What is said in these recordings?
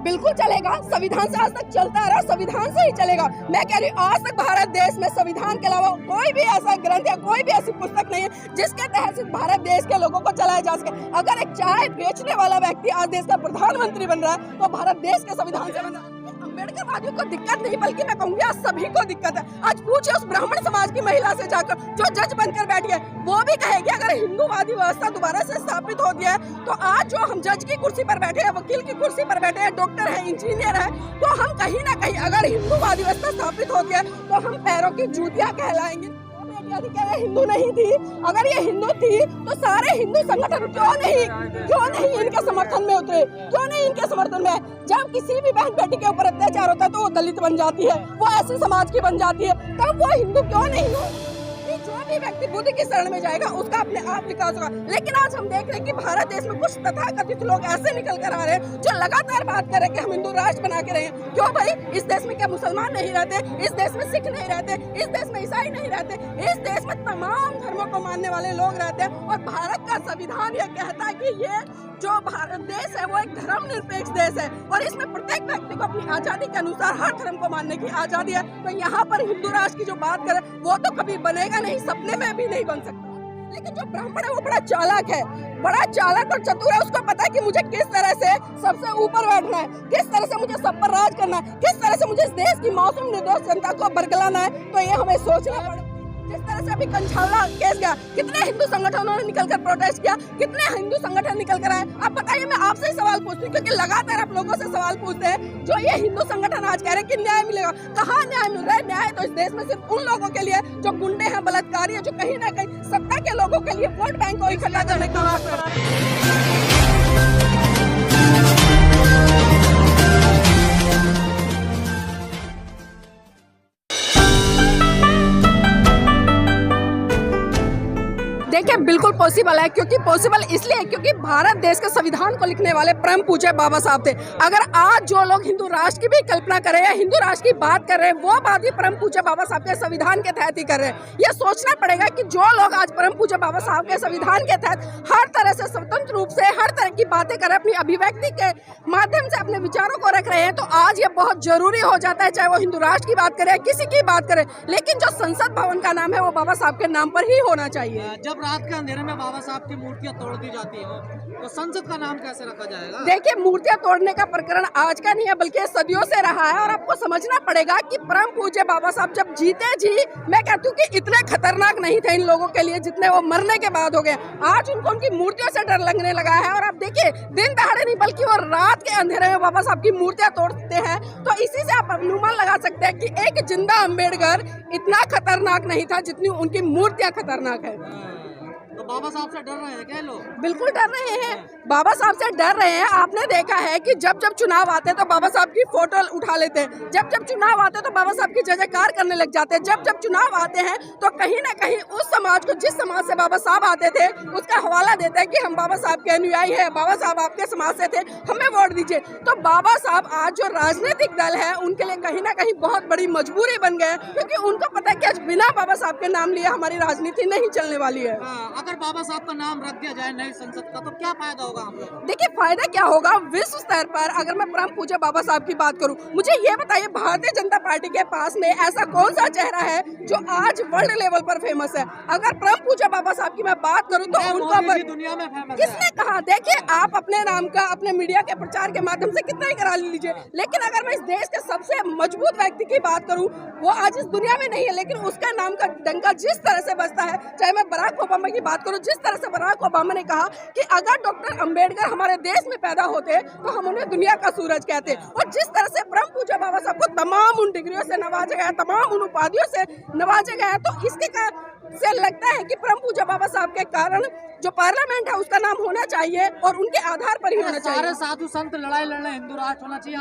बिल्कुल चलेगा। संविधान से आज तक चलता आ रहा, संविधान से ही चलेगा। मैं कह रही हूँ आज तक भारत देश में संविधान के अलावा कोई भी ऐसा ग्रंथ या कोई भी ऐसी पुस्तक नहीं है जिसके तहत भारत देश के लोगों को चलाया जा सके। अगर एक चाय बेचने वाला व्यक्ति आज देश का प्रधानमंत्री बन रहा है तो भारत देश के संविधान से बन रहा है। अम्बेडकर वादियों को दिक्कत नहीं, बल्कि मैं कहूँगी आज सभी को दिक्कत है। आज पूछे उस ब्राह्मण समाज की महिला से जाकर जो जज बनकर बैठी है, वो भी कहेगी अगर हिंदूवादी व्यवस्था दोबारा से स्थापित होती है तो आज जो हम जज की कुर्सी पर बैठे हैं, वकील की कुर्सी पर बैठे हैं, डॉक्टर है, इंजीनियर है, तो हम कहीं ना कहीं अगर हिंदूवादी व्यवस्था स्थापित होती है तो हम पैरों की जूतियां कहलाएंगे। ये हिंदू नहीं थी, अगर ये हिंदू थी तो सारे हिंदू संगठन क्यों नहीं इनके समर्थन में उतरे, क्यों नहीं इनके समर्थन में? जब किसी भी बहन बेटी के ऊपर अत्याचार होता है तो वो दलित बन जाती है, वो ऐसे समाज की बन जाती है, तब वो हिंदू क्यों नहीं हो? जो भी व्यक्ति बुद्ध की शरण में जाएगा उसका अपने आप विकास होगा। लेकिन आज हम देख रहे हैं कि भारत देश में कुछ तथाकथित लोग ऐसे निकल कर आ रहे हैं जो लगातार बात कर रहे हैं कि हम हिंदू राष्ट्र बना के रहे हैं। क्यों भाई? इस देश में क्या मुसलमान नहीं रहते? इस देश में सिख नहीं रहते? इस देश में ईसाई नहीं रहते? इस देश में तमाम धर्मों को मानने वाले लोग रहते हैं। और भारत का संविधान यह कहता है कि ये जो भारत देश है वो एक धर्मनिरपेक्ष देश है और इसमें प्रत्येक व्यक्ति को अपनी आजादी के अनुसार हर धर्म को मानने की आजादी है। तो यहाँ पर हिंदू राष्ट्र की जो बात करें वो तो कभी बनेगा नहीं, सपने में भी नहीं बन सकता। लेकिन जो ब्राह्मण है वो बड़ा चालाक है, बड़ा चालाक और चतुर है। उसको पता है कि मुझे किस तरह से सबसे ऊपर बैठना है, किस तरह से मुझे सब पर राज करना है, किस तरह से मुझे इस देश की मासूम निर्दोष जनता को बरगलाना है। तो ये हमें सोचना पड़ेगा। जिस तरह से अभी कंछाला केस गया, कितने हिंदू संगठनों ने निकलकर प्रोटेस्ट किया, कितने हिंदू संगठन निकल कर आए। अब बताइए, मैं आपसे ही सवाल पूछती हूँ क्योंकि लगातार आप लोगों से सवाल पूछते हैं। जो ये हिंदू संगठन आज कह रहे हैं कि न्याय मिलेगा, कहाँ न्याय मिल रहा है? न्याय तो इस देश में सिर्फ उन लोगों के लिए जो गुंडे हैं, बलात्कारी है, जो कहीं ना कहीं सत्ता के लोगों के लिए वोट बैंक को इकट्ठा करने का बात कर रहे हैं। देखिए, बिल्कुल पॉसिबल है, क्योंकि पॉसिबल इसलिए है क्योंकि भारत देश के संविधान को लिखने वाले परम पूज्य बाबा साहब थे। अगर आज जो लोग हिंदू राष्ट्र की भी कल्पना कर रहे हैं, हिंदू राष्ट्र की बात कर रहे हैं, वो बात भी परम पूज्य बाबा साहब के संविधान के तहत ही कर रहे हैं। ये सोचना पड़ेगा कि जो लोग आज परम पूज्य बाबा साहब के संविधान के तहत हर तरह से स्वतंत्र रूप से हर तरह की बातें कर रहे हैं, अपनी अभिव्यक्ति के माध्यम से अपने विचारों को रख रहे हैं, तो आज ये बहुत जरूरी हो जाता है, चाहे वो हिंदू राष्ट्र की बात करे, किसी की बात करे, लेकिन जो संसद भवन का नाम है वो बाबा साहब के नाम पर ही होना चाहिए। जब रात के अंधेरे में बाबा साहब की मूर्तियां तोड़ दी जाती हैं तो संसद का नाम कैसे रखा जाएगा? देखिए, मूर्तियां तोड़ने का प्रकरण आज का नहीं है, बल्कि सदियों से रहा है। और आपको समझना पड़ेगा कि परम पूज्य बाबा साहब जब जीते जी, मैं कहती हूँ कि इतने खतरनाक नहीं थे इन लोगों के लिए जितने वो मरने के बाद हो गए। आज उनको उनकी मूर्तियों से डर लगने लगा है। और आप देखिए, दिन दहाड़े नहीं बल्कि वो रात के अंधेरे में बाबा साहब की मूर्तियां तोड़ते हैं। तो इसी से आप अनुमान लगा सकते हैं कि एक जिंदा अम्बेडकर इतना खतरनाक नहीं था जितनी उनकी मूर्तियां खतरनाक है। तो बाबा साहब से डर रहे हैं क्या लोग? बिल्कुल डर रहे हैं, बाबा साहब से डर रहे हैं। आपने देखा है कि जब जब चुनाव आते हैं तो बाबा साहब की फोटो उठा लेते हैं, जब जब चुनाव आते हैं तो बाबा साहब की जय जयकार करने लग जाते हैं, जब जब चुनाव आते हैं तो कहीं ना कहीं उस समाज को, जिस समाज से बाबा साहब आते थे, उसका हवाला देते हैं कि हम बाबा साहब के अनुयायी हैं, बाबा साहब आपके समाज से थे, हमें वोट दीजिए। तो बाबा साहब आज जो राजनीतिक दल है उनके लिए कहीं ना कहीं बहुत बड़ी मजबूरी बन गए, क्योंकि उनको पता है कि आज बिना बाबा साहब के नाम लिए हमारी राजनीति नहीं चलने वाली है। अगर बाबा साहब का नाम रख दिया जाए नई संसद का तो क्या फायदा होगा हम लोगों को? देखिए, फायदा क्या होगा विश्व स्तर पर। अगर मैं परम पूज्य बाबा साहब की बात करूं, मुझे ये बताइए, भारतीय जनता पार्टी के पास में ऐसा कौन सा चेहरा है जो आज वर्ल्ड लेवल पर फेमस है? अगर परम पूज्य बाबा साहब की मैं बात करूं तो उनका दुनिया में फेमस किसने कहा? देखिए, आप अपने नाम का अपने मीडिया के प्रचार के माध्यम से कितना ही करा लीजिए, लेकिन अगर मैं इस देश के सबसे मजबूत व्यक्ति की बात करूं, वो आज इस दुनिया में नहीं है, लेकिन उसका नाम का डंका जिस तरह से बजता है, चाहे मैं बराक ओबामा की बात करूं, जिस तरह से बराक ओबामा ने कहा कि अगर डॉक्टर अंबेडकर हमारे देश में पैदा होते तो हम उन्हें दुनिया का सूरज कहते, और जिस तरह से परम पूज्य बाबा साहब को तमाम उन डिग्रियों से नवाजा गया, तमाम उन उपाधियों से नवाजा गया, तो इसके से लगता है कि परम पूज्य बाबा साहब के कारण जो पार्लियामेंट है उसका नाम होना चाहिए और उनके आधार पर ही होना चाहिए। सारे साधु संत लड़ाई लड़ रहे हैं, हिंदू राष्ट्र होना चाहिए,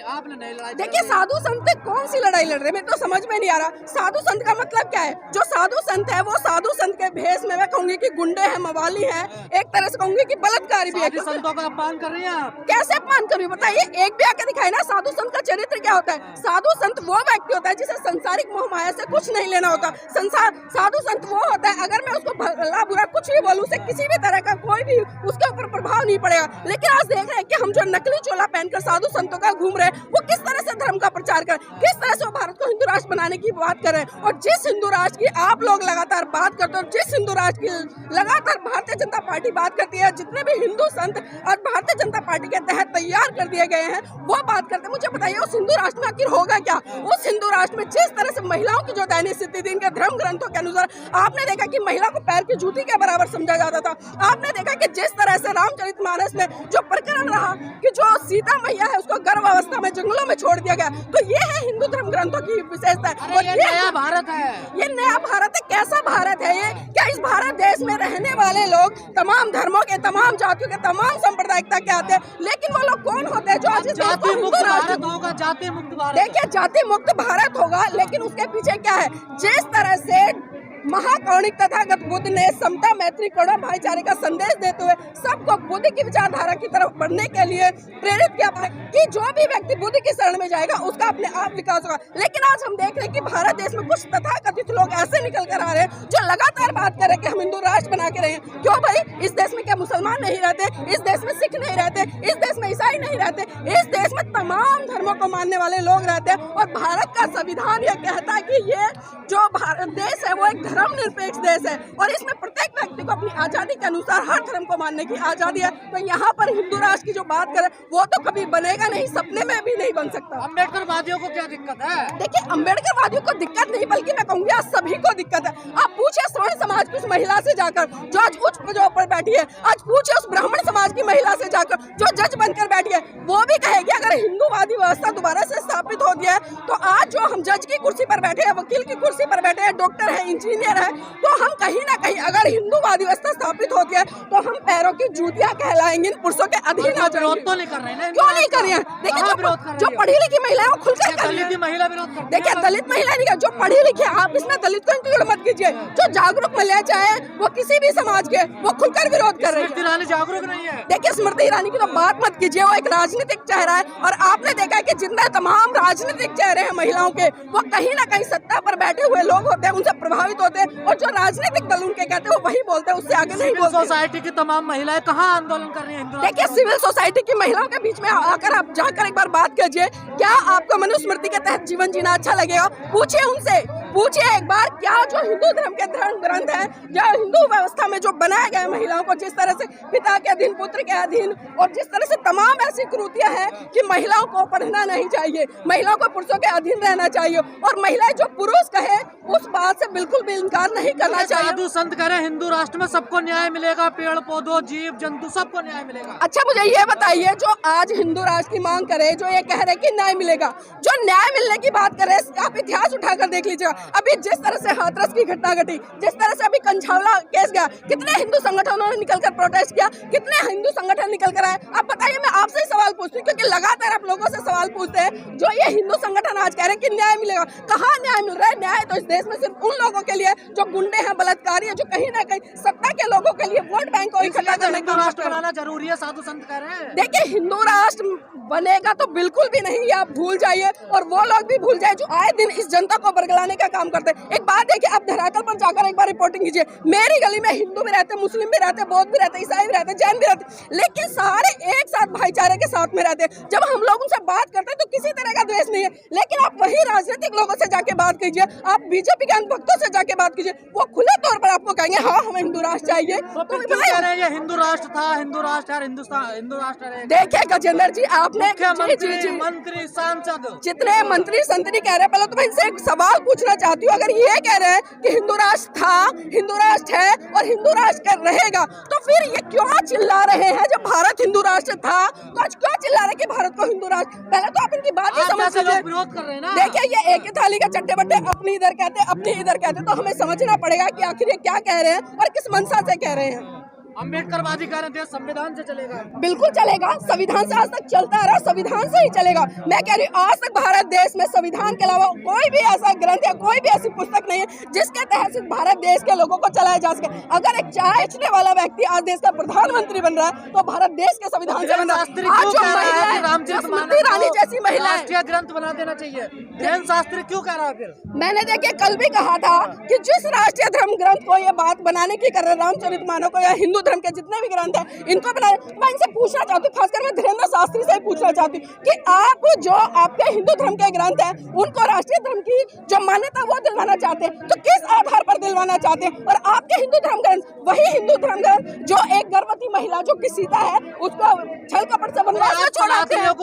आपने नहीं लड़ाई। देखिए, साधु संत कौन सी लड़ाई लड़ रहे हैं, मैं तो समझ में नहीं आ रहा। साधु संत का मतलब क्या है? जो साधु संत है वो साधु संत के भेष में, मैं कहूंगी कि गुंडे हैं, मवाली हैं, एक तरह से कहूंगी कि बलात्कारी भी है। संतों का अपमान कर रही है आप। कैसे अपमान कर रही हूँ बताइए? एक भी आके दिखाए ना साधु संत का चरित्र क्या होता है। साधु संत वो व्यक्ति होता है जिसे संसारिक मोह माया से कुछ नहीं लेना होता। साधु संत वो होता है, अगर मैं उसको भला बुरा कुछ भी बोलूं, उसे किसी भी तरह का कोई भी उसके ऊपर प्रभाव नहीं पड़ेगा। लेकिन आज देख रहे हैं कि हम जो नकली चोला पहनकर साधु संतों का घूम रहे हैं, वो किस तरह से धर्म का प्रचार कर, किस तरह से वो भारत को हिंदू राष्ट्र बनाने की बात कर रहे हैं। और जिस हिंदू राष्ट्र की आप लोग लगातार बात करते हो, जिस हिंदू राष्ट्र की लगातार भारतीय जनता पार्टी बात करती है, जितने भी हिंदू संत और भारतीय जनता पार्टी के तहत तैयार कर दिए गए हैं वो बात करते हैं। मुझे बताइए उस हिंदू राष्ट्र में आखिर होगा क्या? उस हिंदू राष्ट्र में जिस तरह से महिलाओं की जो दैनिक स्थिति थी, इनके धर्म ग्रंथों के अनुसार आपने देखा कि महिला को पैर की जूती के बराबर समझा जाता था। आपने देखा कि जिस तरह से रामचरितमानस में जो प्रकरण रहा कि जो सीता मैया है उसको गर्भ अवस्था में जंगलों में छोड़ दिया गया, तो ये है हिंदू धर्म ग्रंथों की विशेषता है। और ये नया भारत है, ये नया भारत है। कैसा भारत है ये? क्या इस भारत देश में रहने वाले लोग तमाम धर्मों के, तमाम जातियों के, तमाम सांप्रदायिकता के आते हैं, लेकिन वो लोग कौन होते हैं जो आज इस देश को हिंदू राष्ट्र होगा, जाति मुक्त भारत। देखिए जाति मुक्त भारत होगा, लेकिन उसके पीछे क्या है? जिस तरह से महाकौणिक तथागत बुद्ध ने समता, मैत्री, करुणा, भाईचारे का संदेश देते हुए सबको बुद्ध की विचारधारा की तरफ बढ़ने के लिए प्रेरित किया कि जो भी व्यक्ति बुद्ध की शरण में जाएगा उसका अपने आप विकास होगा। लेकिन आज हम देख रहे हैं कि भारत देश में कुछ तथाकथित लोग ऐसे निकल कर आ रहे हैं जो लगातार बात कर रहे हैं कि हम हिंदू राष्ट्र बना के रहे हैं। क्यों भाई? इस देश में क्या मुसलमान नहीं रहते? इस देश में सिख नहीं रहते? इस देश में ईसाई नहीं रहते? इस देश में तमाम धर्मों को मानने वाले लोग रहते हैं। और भारत का संविधान यह कहता है कि ये जो भारत देश है वो एक धर्म निरपेक्ष देश है और इसमें प्रत्येक व्यक्ति को अपनी आजादी के अनुसार हर धर्म को मानने की आजादी है। तो यहाँ पर हिंदू राष्ट्र की जो बात करें वो तो कभी बनेगा नहीं, सपने में भी नहीं बन सकता। अम्बेडकर वादियों को क्या दिक्कत है? देखिए अम्बेडकर वादियों को दिक्कत नहीं, बल्कि मैं कहूँगी आज सभी को दिक्कत है। आप पूछे स्वर्ण समाज की उस महिला से जाकर जो आज उच्च पदों पर बैठी है, आज पूछे उस ब्राह्मण समाज की महिला से जाकर जो जज बनकर बैठी है, वो भी कहेगी अगर हिंदूवादी व्यवस्था दोबारा से स्थापित होती है तो आज जो हम जज की कुर्सी पर बैठे हैं, वकील की कुर्सी पर बैठे हैं, डॉक्टर है, इंजीनियर है, तो हम कहीं ना कहीं अगर हिंदूवादी व्यवस्था स्थापित होती है तो हम पैरों की जूतियां कहलाएंगे, इन पुरुषों के अधीन आ जाएंगे। तो नहीं कर रहे हैं, क्यों नहीं कर रहे हैं? देखिए जो पढ़ी लिखी महिला है वो खुलकर कर रही है। महिला विरोध करती है। देखिए दलित महिला नहीं, जो पढ़ी लिखी है, आप इसमें दलित को इंक्लूड मत कीजिए। जो जागरूक महिला चाहे वो किसी भी समाज के, वो खुलकर विरोध कर रही है। स्मृति ईरानी जागरूक नहीं है। देखिए स्मृति ईरानी की तो बात मत कीजिए, वो एक राजनीतिक चेहरा है और आपने देखा है कि जितने तमाम राजनीतिक चेहरे हैं महिलाओं के, वो कहीं ना कहीं सत्ता पर बैठे हुए लोग होते हैं, उनसे प्रभावित होते हैं और जो राजनीतिक दल उनके कहते हैं वो वही बोलते हैं, उससे आगे नहीं बोलते। सोसाइटी की तमाम महिलाएं कहाँ आंदोलन कर रही हैं? देखिए सिविल सोसाइटी की महिलाओं के बीच में आकर आप जाकर एक बार बात कीजिए, क्या आपको मनुस्मृति के तहत जीवन जीना अच्छा लगेगा? पूछिए उनसे, पूछिए एक बार क्या जो हिंदू धर्म के धर्म ग्रंथ है, जो हिंदू व्यवस्था में जो बनाया गया महिलाओं को, जिस तरह से पिता के अधीन, पुत्र के अधीन और जिस तरह से तमाम ऐसी कृतियां हैं कि महिलाओं को पढ़ना नहीं चाहिए, महिलाओं को पुरुषों के अधीन रहना चाहिए और महिलाएं जो पुरुष कहे उस बात से बिल्कुल भी इनकार नहीं करना चाहिए। साधु संत कह रहे हैं हिंदू राष्ट्र में सबको न्याय मिलेगा, पेड़ पौधों, जीव जंतु सबको न्याय मिलेगा। अच्छा मुझे ये बताइए, जो आज हिंदू राष्ट्र की मांग करे, जो ये कह रहे कि न्याय मिलेगा, जो न्याय मिलने की बात करे, आप इतिहास उठाकर देख लीजिएगा। अभी जिस तरह से हाथरस की घटना घटी, जिस तरह से अभी कंछावला केस गया, कितने हिंदू संगठनों ने निकलकर प्रोटेस्ट किया, कितने हिंदू संगठन निकल कर आए। अब बताइए, मैं आपसे ही सवाल पूछती हूँ क्योंकि लगातार आप लोगों से सवाल पूछते हैं, जो ये हिंदू संगठन आज कह रहे हैं कि न्याय मिलेगा, कहाँ न्याय मिल रहा है? न्याय तो इस देश में सिर्फ उन लोगों के लिए जो गुंडे हैं, बलात्कारी है, जो कहीं ना कहीं सत्ता के लोगों के लिए वोट बैंक को इकट्ठा करने का राष्ट्र बनाना जरूरी है, साधु संत कह रहे हैं। देखिए हिंदू राष्ट्र बनेगा तो बिल्कुल भी नहीं, ये आप भूल जाइए और वो लोग भी भूल जाए जो आए दिन इस जनता को बरगलाने का काम करते हैं। एक बात देखिए, आप धरातल पर जाकर एक बार रिपोर्टिंग कीजिए। मेरी गली में हिंदू भी रहते, मुस्लिम भी रहते, बौद्ध भी रहते, ईसाई भी रहते, जैन भी रहते, लेकिन सारे एक साथ भाईचारे के साथ में रहते हैं। जब हम लोग उनसे बात करते हैं तो किसी तरह का द्वेष नहीं है। लेकिन आप वही राजनीतिक लोगों से जाके बात कीजिए, आप बीजेपी के भक्तों से जाके बात कीजिए, वो खुले तौर पर आपको कहेंगे हाँ हमें हिंदू राष्ट्र चाहिए। तो कह रहे हैं ये हिंदू राष्ट्र था, हिंदू राष्ट्र है, हिंदुस्तान हिंदू राष्ट्र है। देखिए गजेंद्र जी, आपने मंत्री सांसद जितने मंत्री संतरी कह रहे हैं, पहले तो मैं इनसे एक सवाल पूछना चाहती हूँ, अगर ये कह रहे हैं कि हिंदू राष्ट्र था, हिंदू राष्ट्र है और हिंदू राष्ट्र रहेगा, तो फिर ये क्यों चिल्ला रहे हैं? जब भारत हिंदू राष्ट्र था तो आज क्यों चिल्ला रहे कि भारत को हिंदू राष्ट्र? पहले तो आप इनकी बात ही समझ लीजिए। विरोध कर रहे हैं ना। देखिए ये एक ही थाली का चट्टे बट्टे, अपनी इधर कहते, अपनी इधर कहते, तो हमें समझना पड़ेगा कि आखिर ये क्या कह रहे हैं और किस मंशा से कह रहे हैं। अम्बेडकरवादी कह रहे हैं देश संविधान से चलेगा। बिल्कुल चलेगा, संविधान से आज तक चलता आ रहा, संविधान से ही चलेगा। मैं कह रही हूँ आज तक भारत देश में संविधान के अलावा कोई भी ऐसा ग्रंथ या कोई भी ऐसी पुस्तक नहीं है जिसके तहत सिर्फ भारत देश के लोगों को चलाया जा सके। अगर एक चाय बेचने वाला व्यक्ति आज देश का प्रधानमंत्री बन रहा है तो भारत देश के संविधान से बन रहा है। आज जो महिला स्मृति ईरानी जैसी महिला राष्ट्रीय ग्रंथ बना देना चाहिए, धीरेन्द्र शास्त्री क्यों कह रहा है? फिर मैंने देखिए कल भी कहा था कि जिस राष्ट्रीय धर्म ग्रंथ को ये बात बनाने की कर रहे रामचरितमानस को या हिंदू धर्म के जितने भी ग्रंथ हैं इनको बना, मैं इनसे पूछना चाहती हूँ, खासकर मैं धीरेन्द्र शास्त्री से ही पूछना चाहती हूँ कि आप जो आपके हिंदू धर्म के ग्रंथ हैं उनको राष्ट्रीय धर्म की जो मान्यता वो दिलवाना चाहते हैं तो किस आधार पर दिलवाना चाहते हैं? और आपके हिंदू धर्म ग्रंथ, वही हिंदू धर्म ग्रंथ जो एक गर्भवती महिला जो कि सीता है उसको छल कपट से वनवास में छोड़ाते हैं,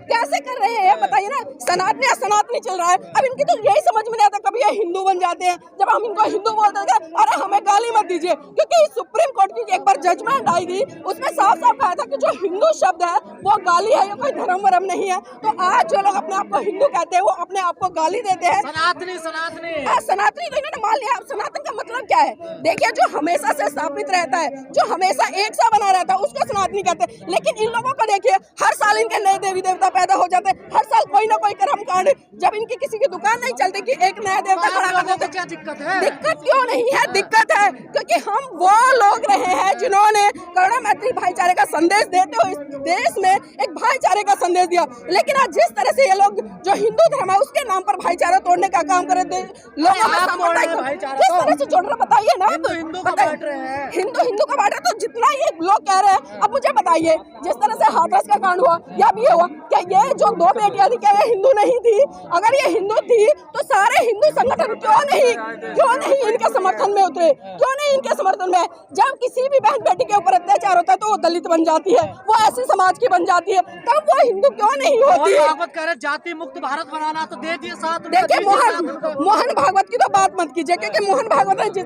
कैसे कर रहे हैं बताइए ना। सनातनी असनातनी चल रहा है। अब इनकी तो यही समझ में नहीं आता, कभी ये हिंदू बन जाते हैं, जब हम इनको हिंदू बोलते हैं अरे हमें गाली मत दीजिए, क्योंकि सुप्रीम कोर्ट की एक बार जजमेंट आई थी उसमें साफ साफ कहा था कि जो हिंदू शब्द है वो गाली है, ये कोई धर्म वरम नहीं है। तो आज जो लोग अपने आप को हिंदू कहते हैं वो अपने आप को गाली देते हैं। सनातनी सनातनी तो इन्होंने मान लिया। सनातन का मतलब क्या है? देखिए जो हमेशा से स्थापित रहता है, जो हमेशा एक सा बना रहता है उसको सनातनी कहते हैं। लेकिन इन लोगों को देखिए हर साल इनके नए देवी देवता पैदा हो जाते हैं, हर साल कोई ना कोई कर्म कांड। जब इनकी किसी की दुकान नहीं चलती कि एक नया देवता खड़ा कर देते, क्या दिक्कत है? दिक्कत क्यों नहीं है? दिक्कत है क्योंकि हम वो लोग रहे हैं जिन्होंने करुणा मैत्री भाईचारे का संदेश देते हुए इस देश में एक भाईचारे का संदेश दिया। लेकिन आज जिस तरह से ये लोग जो हिंदू धर्म है उसके नाम पर भाईचारा तोड़ने का काम कर रहे लोगों में किस तरह से जोड़ रहे बताइए ना। हिंदू का बांट रहे हैं, हिंदू का बांट रहे तो जितना ये लोग कह रहे हैं। अब मुझे बताइए जिस तरह से हाथरस का कांड हुआ या भी हुआ, क्या ये जो दो बेटियां थी क्या ये हिंदू नहीं थी? अगर ये हिंदू थी तो सारे हिंदू संगठन क्यों नहीं इनके समर्थन में उतरे? क्यों नहीं इनके समर्थन में? जब किसी भी बहन बेटी के ऊपर अत्याचार होता है तो वो दलित बन जाती है, वो ऐसी समाज की बन जाती है, तब वो हिंदू क्यों नहीं होती है? भागवत कह रहे जाति मुक्त भारत बनाना, तो दे दिए साथ। देखिए मोहन भागवत की तो बात मत कीजिए, क्योंकि मोहन भागवत ने जिस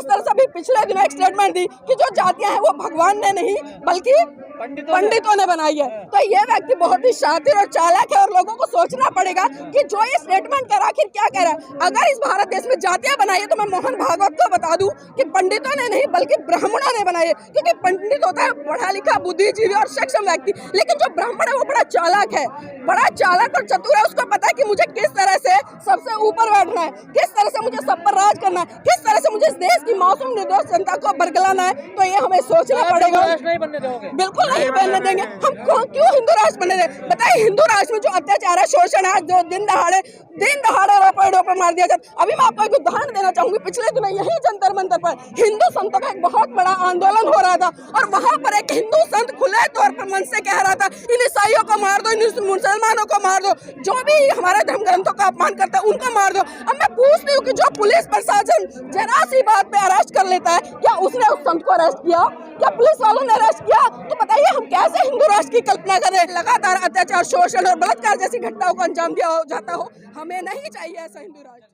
तरह से अभी पिछले दिनों एक स्टेटमेंट दी कि जो जातियां हैं वो भगवान ने नहीं बल्कि पंडितों ने बनाई है। तो ये व्यक्ति बहुत ही शातिर और चालाक है और लोगों को सोचना पड़ेगा कि जो ये स्टेटमेंट कर आखिर क्या कह रहा है। अगर इस भारत देश में जातियां बनाई है तो मैं मोहन भागवत को बता दूं कि पंडितों ने नहीं बल्कि ब्राह्मणों ने बनाई है, क्योंकि पंडित होता है पढ़ा लिखा बुद्धिजीवी और सक्षम व्यक्ति, लेकिन जो ब्राह्मण है वो बड़ा चालाक है, बड़ा चालाक और चतुर है। उसको पता है कि मुझे किस तरह से सबसे ऊपर बैठना है, किस तरह से मुझे सब पर राज करना है, किस तरह से मुझे इस देश की मासूम निर्दोष जनता को बरगलाना है। तो ये हमें सोचना पड़ेगा। बिल्कुल नहीं बनने देंगे। हम क्यों हिंदू राष्ट्र बनने दें? बताइए हिंदू राष्ट्र में जो अत्याचार है, शोषण है, जो दिन दहाड़े रोपे मार दिया जाता। अभी मैं आपको एक उदाहरण देना चाहूंगी। पिछले दिनों यही जंतर मंतर पर हिंदू संतों का एक बहुत बड़ा आंदोलन हो रहा था और वहां पर एक हिंदू संत खुले तौर पर मन से कह रहा था इन ईसाइयों को मार दो, इन मुसलमानों को मार दो, जो भी हमारे धर्म ग्रंथों का अपमान करता है उनको मार दो। अब मैं पूछती हूँ कि जो पुलिस प्रशासन जरा सी बात पे अरेस्ट कर लेता है, क्या उसने उस संत को अरेस्ट किया? क्या पुलिस वालों ने अरेस्ट किया? तो बताइए हम कैसे हिंदू राष्ट्र की कल्पना करें? लगातार अत्याचार, शोषण और बलात्कार जैसी घटनाओं को अंजाम दिया जाता हो। हमें नहीं चाहिए ऐसा हिंदू राष्ट्र।